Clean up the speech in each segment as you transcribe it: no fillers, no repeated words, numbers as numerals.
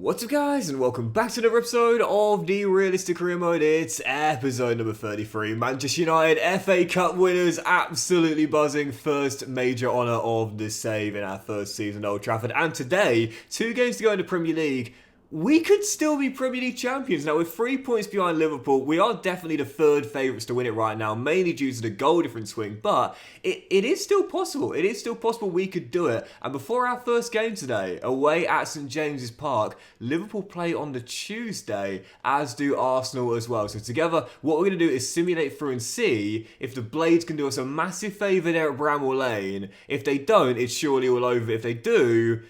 What's up guys, and welcome back to another episode of the Realistic Career Mode. It's episode number 33. Manchester United FA Cup winners, absolutely buzzing. First major honour of the save in our first season at Old Trafford. And today, 2 games to go in the Premier League. We could still be Premier League champions. Now, with 3 points behind Liverpool, we are definitely the third favourites to win it right now, mainly due to the goal difference swing, but it is still possible. It is still possible we could do it. And before our first game today, away at St James's Park, Liverpool play on the Tuesday, as do Arsenal as well. So together, what we're going to do is simulate through and see if the Blades can do us a massive favour there at Bramall Lane. If they don't, it's surely all over. If they do...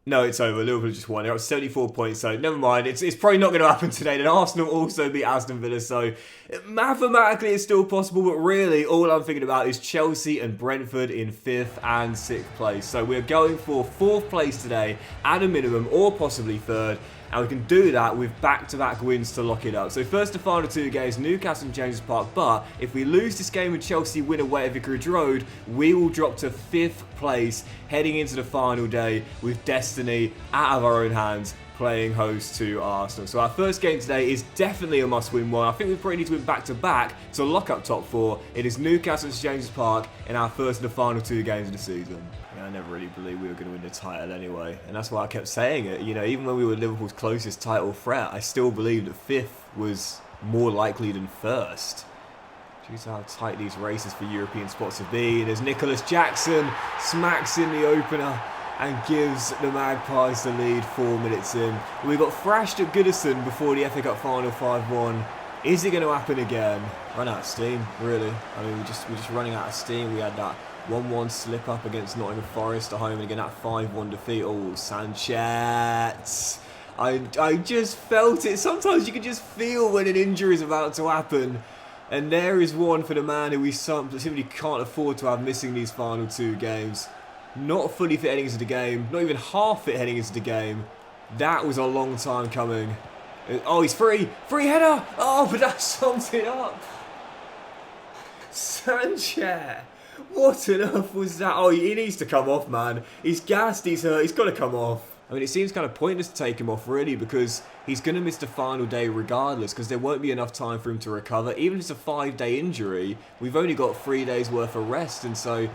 No, it's over. Liverpool just won. They're up 74 points, so never mind. It's probably not going to happen today. Then Arsenal also beat Aston Villa, so mathematically it's still possible, but really all I'm thinking about is Chelsea and Brentford in 5th and 6th place. So we're going for 4th place today at a minimum, or possibly 3rd. And we can do that with back-to-back wins to lock it up. So first the final 2 games, Newcastle and James's Park. But if we lose this game and Chelsea win away at Vicarage Road, we will drop to 5th place heading into the final day with destiny out of our own hands, playing host to Arsenal. So our first game today is definitely a must-win one. I think we probably need to win back-to-back to lock up top 4. It is Newcastle and James's Park in our first of the final 2 games of the season. I never really believed we were going to win the title anyway, and that's why I kept saying it. You know, even when we were Liverpool's closest title threat, I still believed that 5th was more likely than 1st. Due to how tight these races for European spots have been, as Nicholas Jackson smacks in the opener and gives the Magpies the lead 4 minutes in. We got thrashed at Goodison before the FA Cup final 5-1. Is it going to happen again? Run out of steam, really. I mean, we're just running out of steam. We had that 1-1 slip up against Nottingham Forest at home, and again that 5-1 defeat. Oh, Sanchez. I just felt it. Sometimes you can just feel when an injury is about to happen. And there is one for the man who we simply can't afford to have missing these final 2 games. Not fully fit heading into the game. Not even half fit heading into the game. That was a long time coming. Oh, he's free. Free header. Oh, but that sums it up. Sanchez. What on earth was that? Oh, he needs to come off, man. He's gassed, he's hurt, he's got to come off. I mean, it seems kind of pointless to take him off, really, because he's going to miss the final day regardless, because there won't be enough time for him to recover. Even if it's a 5-day injury, we've only got 3 days worth of rest, and so...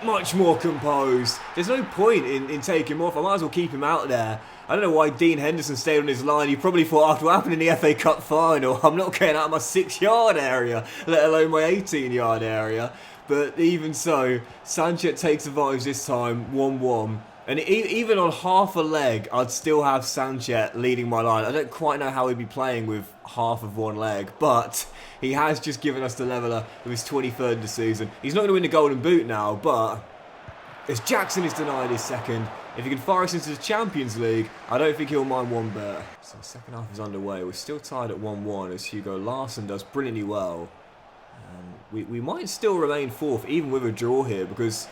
much more composed. There's no point in taking him off. I might as well keep him out there. I don't know why Dean Henderson stayed on his line. He probably thought, after what happened in the FA Cup final, I'm not getting out of my 6-yard area, let alone my 18-yard area. But even so, Sanchez takes advantage this time, 1-1. And even on half a leg, I'd still have Sanchez leading my line. I don't quite know how he'd be playing with half of one leg, but he has just given us the leveller with his 23rd of the season. He's not going to win the Golden Boot now, but as Jackson is denied his 2nd, if he can fire us into the Champions League, I don't think he'll mind one bit. So the second half is underway. We're still tied at 1-1 as Hugo Larsson does brilliantly well. We might still remain 4th, even with a draw here, because...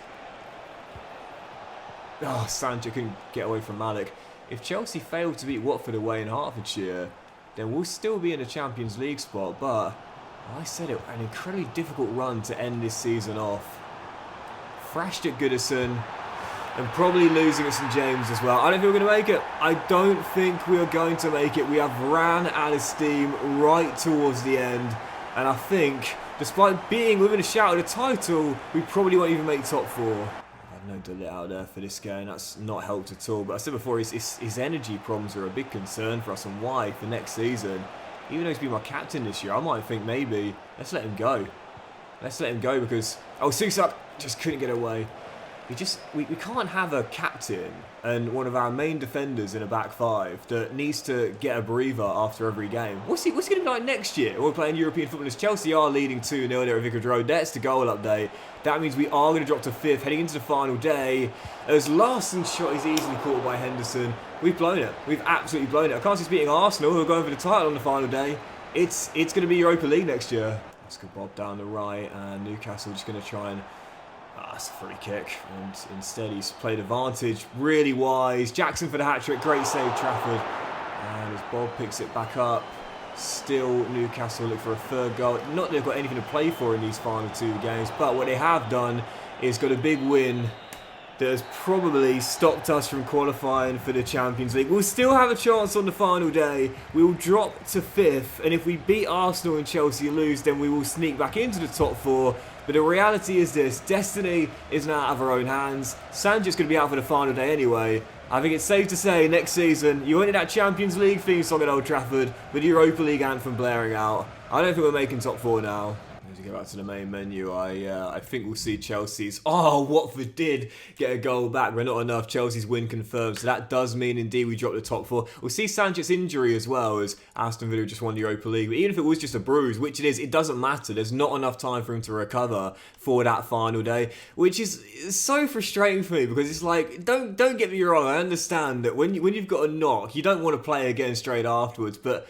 oh, Sanchez couldn't get away from Malik. If Chelsea fail to beat Watford away in Hertfordshire, then we'll still be in a Champions League spot, but... I said it, an incredibly difficult run to end this season off. Thrashed at Goodison, and probably losing at St James as well. I don't think we're going to make it. I don't think we are going to make it. We have ran out of steam right towards the end, and I think, despite being within a shout of the title, we probably won't even make top 4. I had no delay out there for this game. That's not helped at all. But I said before, his energy problems are a big concern for us, and why for next season. Even though he's been my captain this year, I might think maybe let's let him go. Let's let him go because Susak just couldn't get away. We can't have a captain and one of our main defenders in a back 5 that needs to get a breather after every game. What's he going to be like next year? When we're playing European football as Chelsea are leading 2-0 there at Vicarage Road. That's the goal update. That means we are going to drop to 5th heading into the final day. As Larsson's shot is easily caught by Henderson. We've blown it. We've absolutely blown it. I can't see us beating Arsenal, who are going for the title on the final day. It's going to be Europa League next year. Let's go Bob down the right, and Newcastle just going to try and... that's a free kick, and instead he's played advantage. Really wise. Jackson for the hat-trick. Great save, Trafford. And as Bob picks it back up, still Newcastle look for a 3rd goal. Not that they've got anything to play for in these final 2 games, but what they have done is got a big win that has probably stopped us from qualifying for the Champions League. We'll still have a chance on the final day. We will drop to 5th, and if we beat Arsenal and Chelsea lose, then we will sneak back into the top 4. But the reality is this: destiny is now out of our own hands. Sancho's going to be out for the final day anyway. I think it's safe to say next season you won't need that Champions League theme song at Old Trafford with the Europa League anthem blaring out. I don't think we're making top 4 now. To get back to the main menu, I think we'll see Chelsea's... Oh, Watford did get a goal back, but not enough. Chelsea's win confirmed, so that does mean indeed we drop the top 4. We'll see Sanchez's injury as well, as Aston Villa just won the Europa League. But even if it was just a bruise, which it is, it doesn't matter. There's not enough time for him to recover for that final day, which is so frustrating for me, because it's like, don't get me wrong, I understand that when you've got a knock, you don't want to play again straight afterwards, but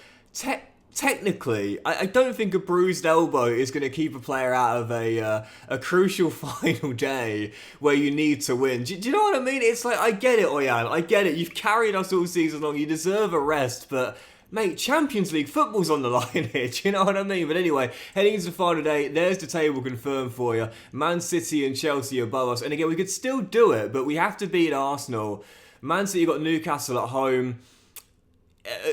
technically, I don't think a bruised elbow is going to keep a player out of a crucial final day where you need to win. Do you know what I mean? It's like, I get it, Oyan. I get it. You've carried us all season long. You deserve a rest, but... Mate, Champions League football's on the line here, do you know what I mean? But anyway, heading into the final day, there's the table confirmed for you. Man City and Chelsea above us. And again, we could still do it, but we have to beat Arsenal. Man City got Newcastle at home.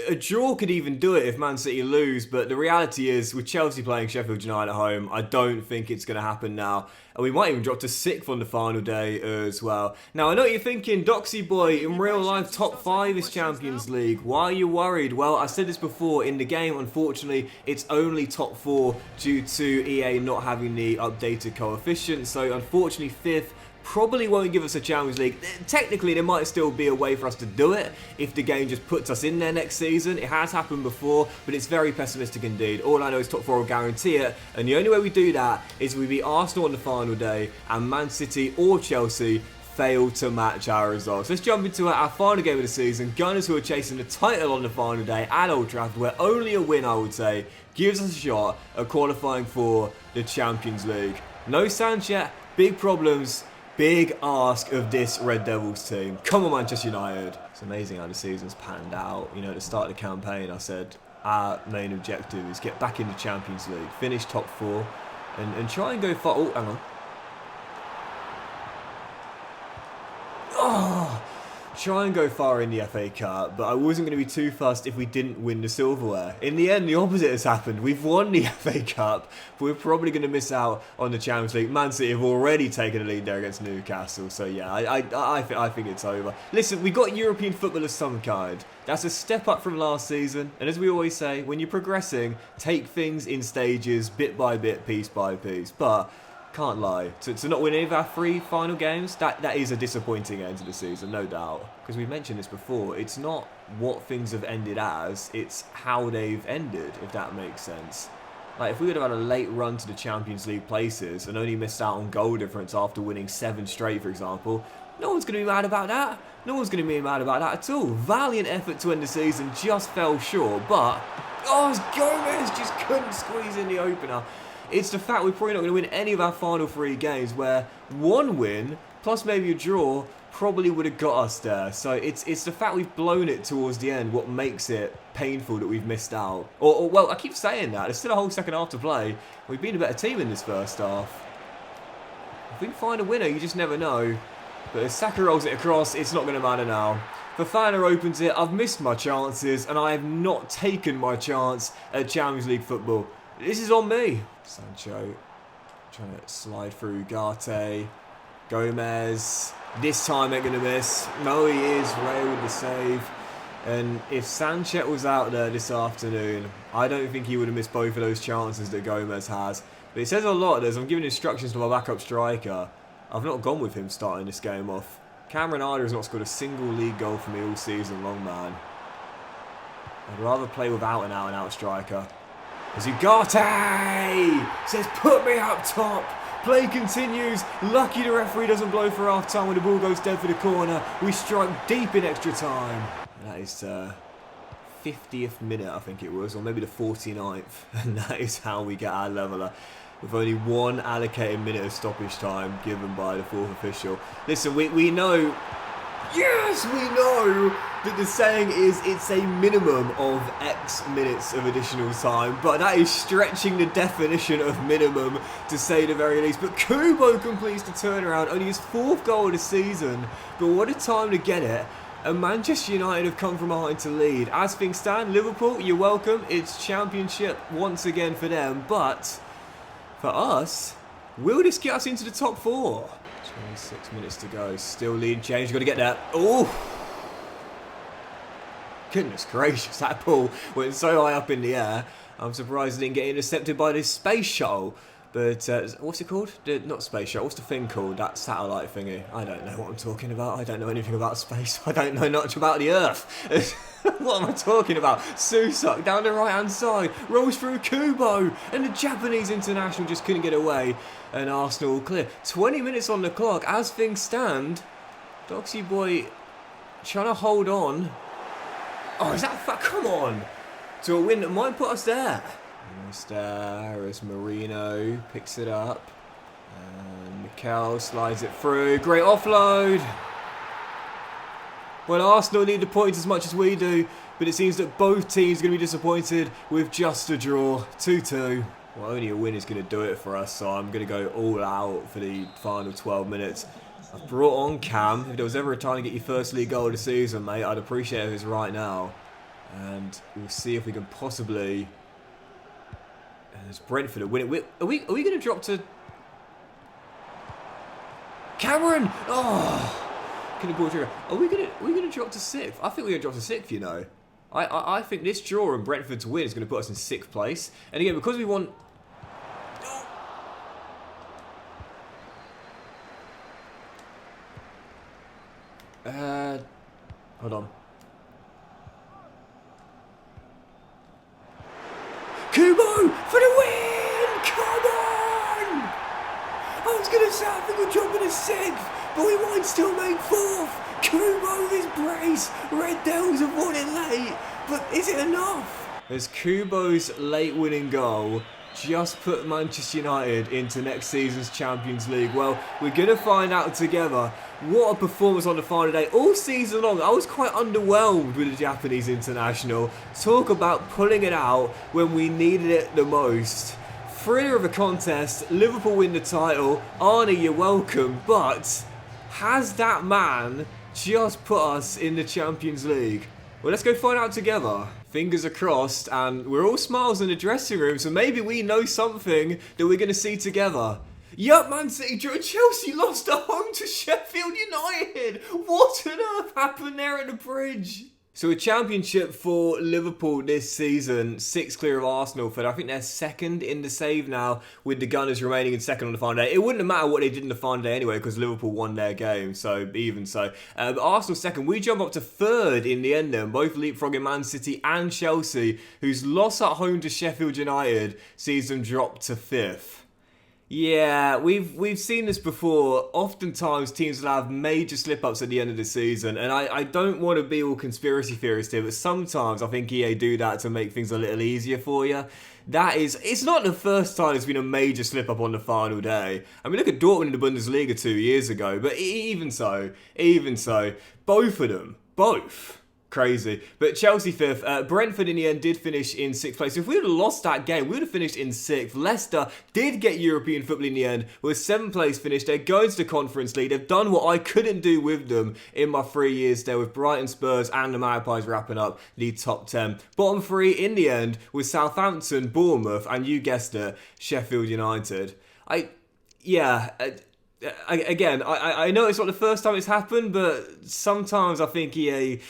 A draw could even do it if Man City lose, but the reality is, with Chelsea playing Sheffield United at home, I don't think it's going to happen now. And we might even drop to 6th on the final day as well. Now, I know what you're thinking, Doxy boy, in real life, top 5 is Champions League. Why are you worried? Well, I said this before, in the game, unfortunately, it's only top 4 due to EA not having the updated coefficient. So, unfortunately, 5th probably won't give us a Champions League. Technically, there might still be a way for us to do it if the game just puts us in there next season. It has happened before, but it's very pessimistic indeed. All I know is top 4 will guarantee it, and the only way we do that is we beat Arsenal on the final day, and Man City or Chelsea fail to match our results. Let's jump into our final game of the season. Gunners, who are chasing the title on the final day at Old Trafford, where only a win, I would say, gives us a shot at qualifying for the Champions League. No Sanchez, big problems. Big ask of this Red Devils team. Come on, Manchester United. It's amazing how the season's panned out. You know, at the start of the campaign, I said our main objective is get back in the Champions League, finish top 4, and try and go far. Oh, hang on. Oh, try and go far in the FA Cup, but I wasn't going to be too fussed if we didn't win the silverware. In the end, the opposite has happened. We've won the FA Cup, but we're probably going to miss out on the Champions League. Man City have already taken a lead there against Newcastle, so yeah, I think it's over. Listen, we got European football of some kind. That's a step up from last season, and as we always say, when you're progressing, take things in stages, bit by bit, piece by piece. But can't lie, to not win any of our 3 final games, that is a disappointing end to the season, no doubt. Because we've mentioned this before, it's not what things have ended as, it's how they've ended, if that makes sense. Like, if we would have had a late run to the Champions League places and only missed out on goal difference after winning 7 straight, for example, no one's going to be mad about that. No one's going to be mad about that at all. Valiant effort to end the season, just fell short, but... Oh, Gomez just couldn't squeeze in the opener. It's the fact we're probably not going to win any of our final 3 games, where 1 win, plus maybe a draw, probably would have got us there. So it's the fact we've blown it towards the end what makes it painful that we've missed out. Or well, I keep saying that. There's still a whole second half to play. We've been a better team in this first half. If we can find a winner, you just never know. But if Saka rolls it across, it's not going to matter now. Fofana opens it. I've missed my chances, and I have not taken my chance at Champions League football. This is on me. Sancho trying to slide through Garte. Gomez. This time they're going to miss. No, he is. Ray with the save. And if Sanchez was out there this afternoon, I don't think he would have missed both of those chances that Gomez has. But it says a lot as I'm giving instructions to my backup striker. I've not gone with him starting this game off. Cameron Arder has not scored a single league goal for me all season long, man. I'd rather play without an out-and-out striker. As Ugarte says, put me up top. Play continues. Lucky the referee doesn't blow for half time when the ball goes dead for the corner. We strike deep in extra time. That is 50th minute, I think it was, or maybe the 49th. And that is how we get our leveller. With only 1 allocated minute of stoppage time given by the 4th official. Listen, we know Yes, we know that the saying is it's a minimum of X minutes of additional time, but that is stretching the definition of minimum to say the very least. But Kubo completes the turnaround, only his 4th goal of the season, but what a time to get it. And Manchester United have come from behind to lead. As things stand, Liverpool, you're welcome. It's championship once again for them, but for us, will this get us into the top 4? 26 minutes to go. Still leading change. Got to get there. Oh! Goodness gracious, that ball went so high up in the air. I'm surprised it didn't get intercepted by this space shuttle. But, what's it called? Not space shuttle. What's the thing called? That satellite thingy. I don't know what I'm talking about. I don't know anything about space. I don't know much about the Earth. What am I talking about? Susak down the right-hand side. Rolls through Kubo. And the Japanese international just couldn't get away. And Arsenal clear. 20 minutes on the clock. As things stand, Doxy boy trying to hold on. Oh, is that come on. To a win that might put us there. As Marino picks it up. And Mikel slides it through. Great offload. Well, Arsenal need the points as much as we do, but it seems that both teams are going to be disappointed with just a draw. 2-2. Well, only a win is going to do it for us, so I'm going to go all out for the final 12 minutes. I've brought on Cam. If there was ever a time to get your first league goal of the season, mate, I'd appreciate it if it's right now. And we'll see if we can possibly... There's Brentford to win it. Are we going to drop to... Cameron! Oh! Can the ball trigger? Are we gonna drop to 6th? I think we're gonna drop to 6th, you know. I think this draw and Brentford's win is gonna put us in 6th place. And again, because we want hold on. Kubo for the win! Come on! I was gonna say I think we're dropping to 6th. But we might still make 4th. Kubo his brace. Red Devils have won it late. But is it enough? As Kubo's late winning goal just put Manchester United into next season's Champions League. Well, we're going to find out together. What a performance on the final day. All season long, I was quite underwhelmed with the Japanese international. Talk about pulling it out when we needed it the most. Thriller of a contest. Liverpool win the title. Arnie, you're welcome. But... has that man just put us in the Champions League? Well, let's go find out together. Fingers are crossed, and we're all smiles in the dressing room, so maybe we know something that we're going to see together. Yup, Man City drew. Chelsea lost at home to Sheffield United. What on earth happened there at the bridge? So a championship for Liverpool this season, 6 clear of Arsenal, for I think they're 2nd in the save now, with the Gunners remaining in 2nd on the final day. It wouldn't have mattered what they did in the final day anyway, because Liverpool won their game, so even so. But Arsenal 2nd, we jump up to 3rd in the end then, both leapfrogging Man City and Chelsea, whose loss at home to Sheffield United sees them drop to 5th. Yeah, we've seen this before. Oftentimes teams will have major slip-ups at the end of the season, and I don't want to be all conspiracy theorist here, but sometimes I think EA do that to make things a little easier for you. It's not the first time there's been a major slip-up on the final day. I mean, look at Dortmund in the Bundesliga 2 years ago, but even so, both of them, crazy. But Chelsea 5th. Brentford in the end did finish in 6th place. If we would have lost that game, we would have finished in 6th. Leicester did get European football in the end with 7th place finish. They're going to the Conference League. They've done what I couldn't do with them in my 3 years there, with Brighton, Spurs and the Magpies wrapping up the top 10. Bottom 3 in the end with Southampton, Bournemouth and, you guessed it, Sheffield United. I know it's not the first time it's happened, but sometimes I think EA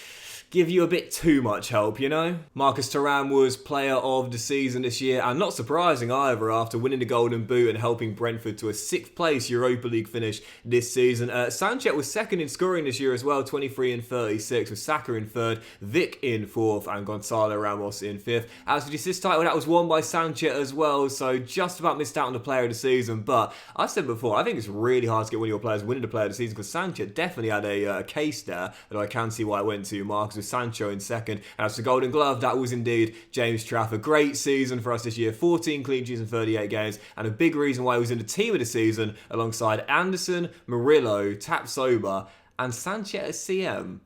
give you a bit too much help, you know? Marcus Thuram was player of the season this year, and not surprising either after winning the Golden Boot and helping Brentford to a 6th place Europa League finish this season. Sanchez was 2nd in scoring this year as well, 23 and 36, with Saka in 3rd, Vic in 4th, and Gonzalo Ramos in 5th. As for the assist title, that was won by Sanchez as well, so just about missed out on the player of the season. But I said before, I think it's really hard to get one of your players winning the player of the season, because Sanchez definitely had a case there, that I can see why it went to Marcus, with Sancho in 2nd. And as for Golden Glove, that was indeed James Trafford. Great season for us this year, 14 clean sheets in 38 games, and a big reason why he was in the team of the season alongside Anderson, Murillo, Tapsoba and Sanchez as CM.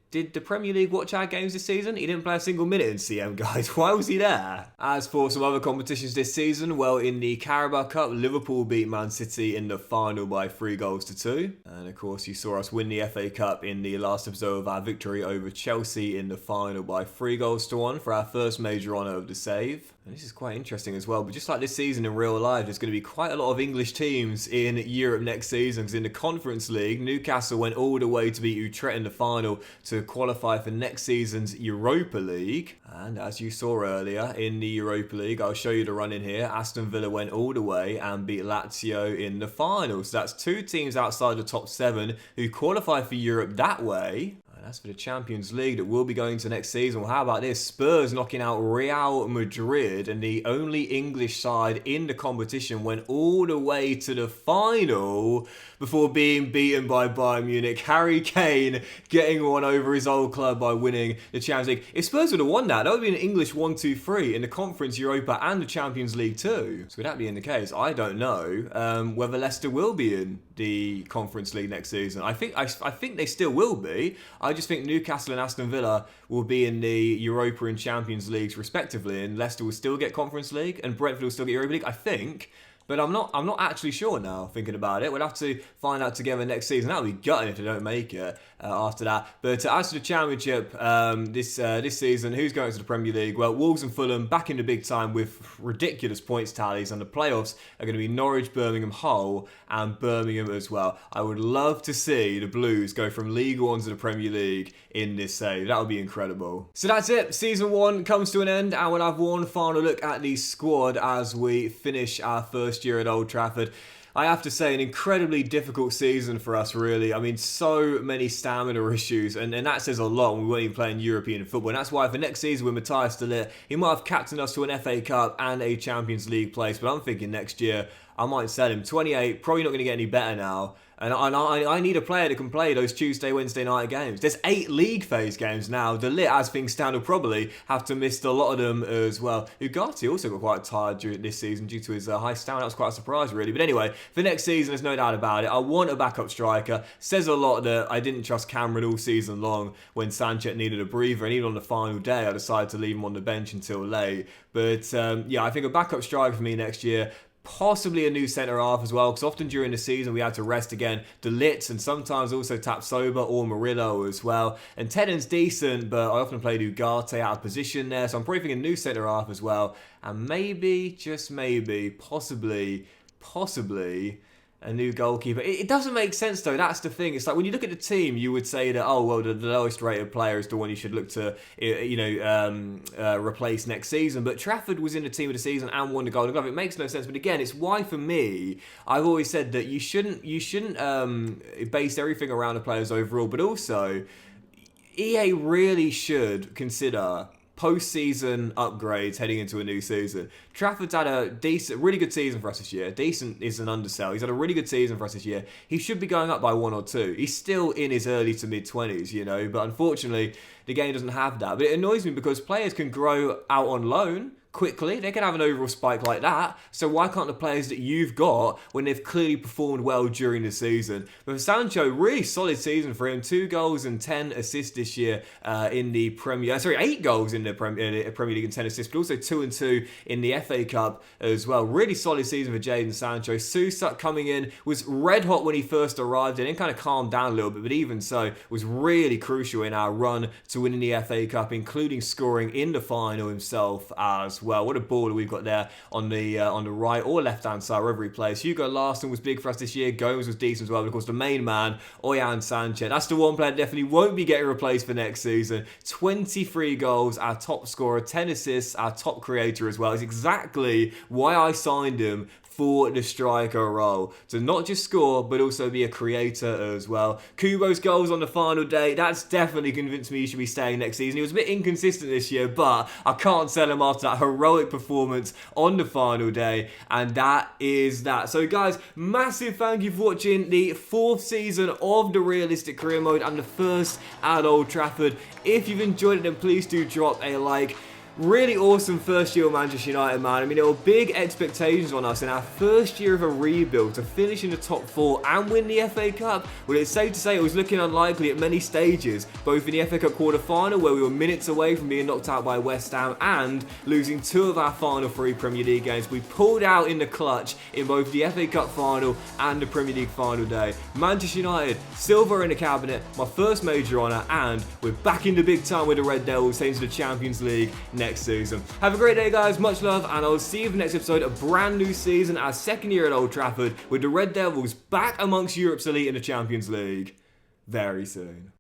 Did the Premier League watch our games this season? He didn't play a single minute in CM, guys. Why was he there? As for some other competitions this season, well, in the Carabao Cup, Liverpool beat Man City in the final by 3-2. And of course, you saw us win the FA Cup in the last episode of our victory over Chelsea in the final by 3-1 for our first major honour of the save. And this is quite interesting as well, but just like this season in real life, there's going to be quite a lot of English teams in Europe next season, because in the Conference League, Newcastle went all the way to beat Utrecht in the final to qualify for next season's Europa League. And as you saw earlier, in the Europa League, I'll show you the run in here, Aston Villa went all the way and beat Lazio in the final. So that's 2 teams outside the top 7 who qualify for Europe that way. As for the Champions League that we'll be going to next season, well, how about this? Spurs knocking out Real Madrid, and the only English side in the competition went all the way to the final before being beaten by Bayern Munich. Harry Kane getting one over his old club by winning the Champions League. If Spurs would have won that would be an English 1-2-3 in the Conference, Europa and the Champions League too. So with that being the case, I don't know whether Leicester will be in the Conference League next season. I think they still will be. I just think Newcastle and Aston Villa will be in the Europa and Champions Leagues respectively, and Leicester will still get Conference League and Brentford will still get Europa League, I think. But I'm not actually sure now, thinking about it. We'll have to find out together next season. That would be gutting if they don't make it after that. But as for the Championship this season, who's going to the Premier League? Well, Wolves and Fulham back in the big time with ridiculous points tallies, and the playoffs are going to be Norwich, Birmingham, Hull, and Birmingham as well. I would love to see the Blues go from League One to the Premier League in this save. That would be incredible. So that's it. Season 1 comes to an end, and we'll have one final look at the squad as we finish our first year at Old Trafford. I have to say, an incredibly difficult season for us, really. I mean, so many stamina issues, and that says a lot when we weren't even playing European football. And that's why for next season with Matthias de Ligt, he might have captained us to an FA Cup and a Champions League place, but I'm thinking next year I might sell him. 28, probably not going to get any better now. And I need a player that can play those Tuesday, Wednesday night games. There's 8 league phase games now. De Ligt, as things stand, will probably have to miss a lot of them as well. Ugarte also got quite tired during this season due to his high stamina. That was quite a surprise, really. But anyway, for next season, there's no doubt about it. I want a backup striker. Says a lot that I didn't trust Cameron all season long when Sanchez needed a breather. And even on the final day, I decided to leave him on the bench until late. But yeah, I think a backup striker for me next year. Possibly a new centre-half as well, because often during the season we had to rest again De Ligt and sometimes also Tapsoba or Murillo as well. And Tennant's decent, but I often played Ugarte out of position there, so I'm probably thinking a new centre-half as well. And maybe, just maybe, possibly a new goalkeeper. It doesn't make sense though, that's the thing. It's like when you look at the team, you would say that, oh, well, the lowest rated player is the one you should look to, replace next season. But Trafford was in the team of the season and won the Golden Glove. It makes no sense. But again, it's why for me, I've always said that you shouldn't base everything around the players overall, but also EA really should consider post-season upgrades heading into a new season. Trafford's had a really good season for us this year. Decent is an undersell. He's had a really good season for us this year. He should be going up by 1 or 2. He's still in his early to mid-20s, but unfortunately, the game doesn't have that. But it annoys me because players can grow out on loan quickly. They can have an overall spike like that. So why can't the players that you've got, when they've clearly performed well during the season? But for Sancho, really solid season for him. 2 goals and 10 assists this year in the Premier. 8 goals in the Premier League and 10 assists, but also 2 and 2 in the FA Cup as well. Really solid season for Jadon Sancho. Susak coming in was red hot when he first arrived and then kind of calmed down a little bit, but even so was really crucial in our run to winning the FA Cup, including scoring in the final himself as well. What a baller we've got there on the right or left hand side, wherever he plays. Hugo Larsson was big for us this year. Gomez was decent as well. But of course, the main man, Oyan Sanchez. That's the one player that definitely won't be getting replaced for next season. 23 goals, our top scorer, 10 assists, our top creator as well. It's exactly why I signed him for the striker role. To not just score, but also be a creator as well. Kubo's goals on the final day, that's definitely convinced me he should be staying next season. He was a bit inconsistent this year, but I can't sell him after that heroic performance on the final day, and that is that. So guys, massive thank you for watching the 4th season of the Realistic Career Mode and the first at Old Trafford. If you've enjoyed it, then please do drop a like. Really awesome first year of Manchester United, man. I mean, there were big expectations on us in our first year of a rebuild to finish in the top 4 and win the FA Cup. Well, it's safe to say it was looking unlikely at many stages, both in the FA Cup quarter-final, where we were minutes away from being knocked out by West Ham, and losing 2 of our final 3 Premier League games. We pulled out in the clutch in both the FA Cup final and the Premier League final day. Manchester United, silver in the cabinet, my first major honour, and we're back in the big time with the Red Devils, heading to the Champions League next season. Have a great day, guys. Much love, and I'll see you for the next episode. A brand new season, our second year at Old Trafford, with the Red Devils back amongst Europe's elite in the Champions League very soon.